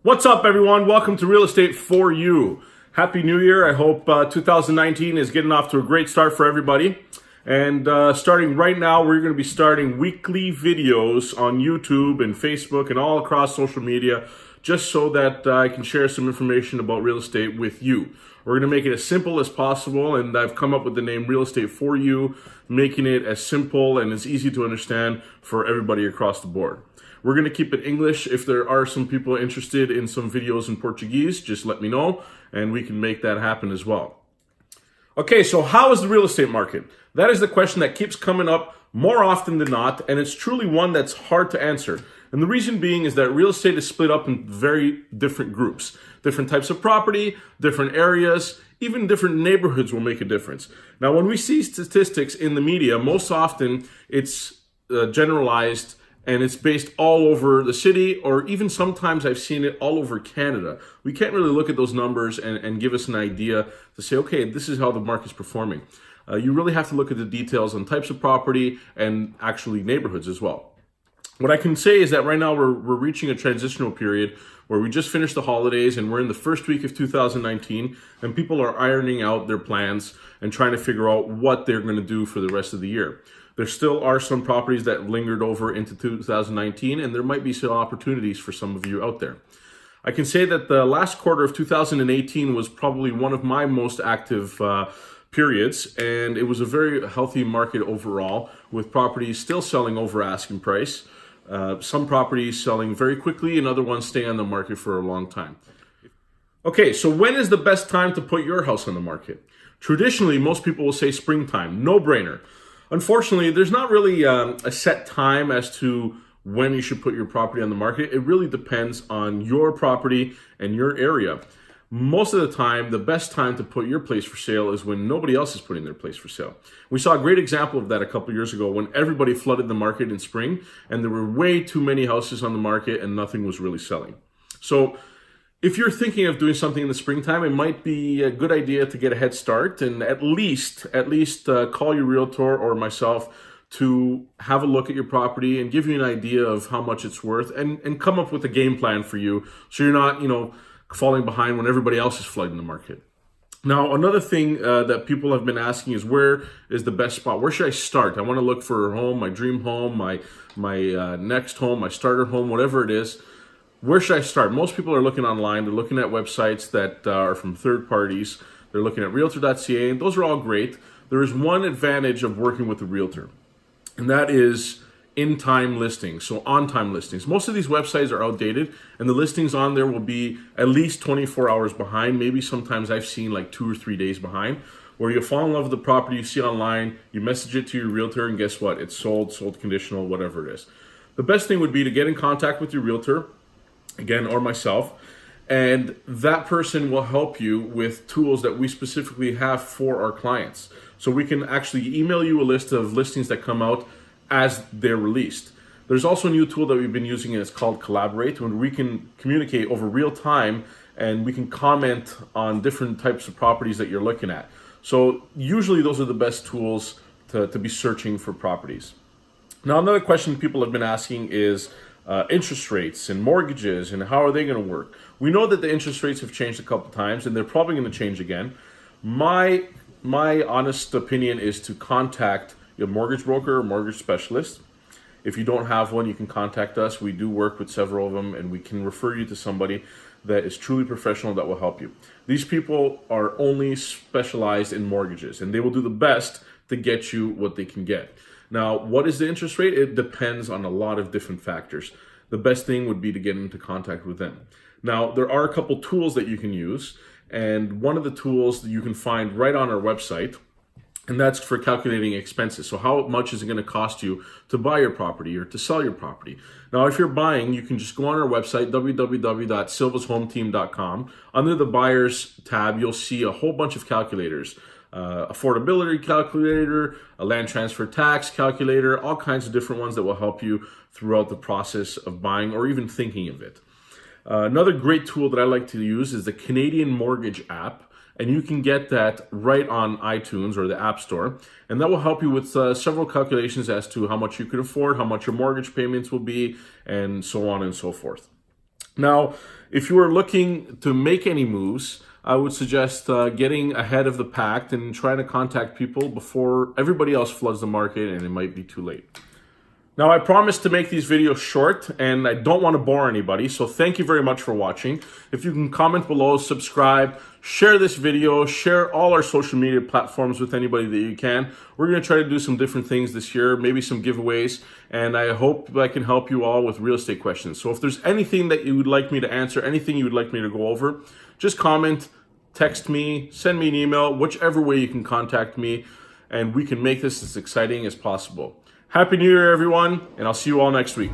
What's up, everyone? Welcome to Real Estate For You. Happy New Year. I hope 2019 is getting off to a great start for everybody. And starting right now, we're going to be starting weekly videos on YouTube and Facebook and all across social media, just so that I can share some information about real estate with you. We're going to make it as simple as possible, and I've come up with the name Real Estate For You, making it as simple and as easy to understand for everybody across the board. We're going to keep it English. If there are some people interested in some videos in Portuguese, just let me know and we can make that happen as well. Okay, so how is the real estate market? That is the question that keeps coming up more often than not, and it's truly one that's hard to answer. And the reason being is that real estate is split up in very different groups. Different types of property, different areas, even different neighborhoods will make a difference. Now, when we see statistics in the media, most often it's generalized and it's based all over the city, or even sometimes I've seen it all over Canada. We can't really look at those numbers and give us an idea to say, okay, this is how the market's performing. You really have to look at the details on types of property and actually neighborhoods as well. What I can say is that right now we're reaching a transitional period where we just finished the holidays and we're in the first week of 2019, and people are ironing out their plans and trying to figure out what they're going to do for the rest of the year. There still are some properties that lingered over into 2019, and there might be some opportunities for some of you out there. I can say that the last quarter of 2018 was probably one of my most active periods, and it was a very healthy market overall, with properties still selling over asking price. Some properties selling very quickly and other ones stay on the market for a long time. Okay, so when is the best time to put your house on the market? Traditionally, most people will say springtime, no-brainer. Unfortunately, there's not really a set time as to when you should put your property on the market. It really depends on your property and your area. Most of the time, the best time to put your place for sale is when nobody else is putting their place for sale. We saw a great example of that a couple years ago when everybody flooded the market in spring and there were way too many houses on the market and nothing was really selling. So if you're thinking of doing something in the springtime, it might be a good idea to get a head start and at least call your realtor or myself to have a look at your property and give you an idea of how much it's worth and come up with a game plan for you so you're not, falling behind when everybody else is flooding the market. Now, another thing that people have been asking is, where is the best spot? Where should I start? I want to look for a home, my dream home, my next home, my starter home, whatever it is. Where should I start? Most people are looking online. They're looking at websites that are from third parties. They're looking at realtor.ca, and those are all great. There is one advantage of working with a realtor, and that is in-time listings, so on-time listings. Most of these websites are outdated, and the listings on there will be at least 24 hours behind. Maybe sometimes I've seen like 2 or 3 days behind, where you'll fall in love with the property you see online, you message it to your realtor, and guess what? It's sold conditional, whatever it is. The best thing would be to get in contact with your realtor, again, or myself, and that person will help you with tools that we specifically have for our clients. So we can actually email you a list of listings that come out as they're released. There's also a new tool that we've been using, and it's called Collaborate, when we can communicate over real time and we can comment on different types of properties that you're looking at. So usually those are the best tools to be searching for properties. Now, another question people have been asking is interest rates and mortgages and how are they going to work? We know that the interest rates have changed a couple times and they're probably going to change again. My honest opinion is to contact your mortgage broker or mortgage specialist. If you don't have one, you can contact us. We do work with several of them, and we can refer you to somebody that is truly professional that will help you. These people are only specialized in mortgages, and they will do the best to get you what they can get. Now, what is the interest rate? It depends on a lot of different factors. The best thing would be to get into contact with them. Now, there are a couple tools that you can use, and one of the tools that you can find right on our website, and that's for calculating expenses. So how much is it going to cost you to buy your property or to sell your property? Now, if you're buying, you can just go on our website, www.silvashometeam.com. Under the buyers tab, you'll see a whole bunch of calculators. Affordability calculator, a land transfer tax calculator, all kinds of different ones that will help you throughout the process of buying or even thinking of it. Another great tool that I like to use is the Canadian Mortgage app. and you can get that right on iTunes or the App Store. And that will help you with several calculations as to how much you could afford, how much your mortgage payments will be, and so on and so forth. Now, if you are looking to make any moves, I would suggest getting ahead of the pack and trying to contact people before everybody else floods the market and it might be too late. Now, I promised to make these videos short, and I don't want to bore anybody, so thank you very much for watching. If you can comment below, subscribe, share this video, share all our social media platforms with anybody that you can. We're going to try to do some different things this year, maybe some giveaways, and I hope I can help you all with real estate questions. So if there's anything that you would like me to answer, anything you would like me to go over, just comment, text me, send me an email, whichever way you can contact me, and we can make this as exciting as possible. Happy New Year, everyone, and I'll see you all next week.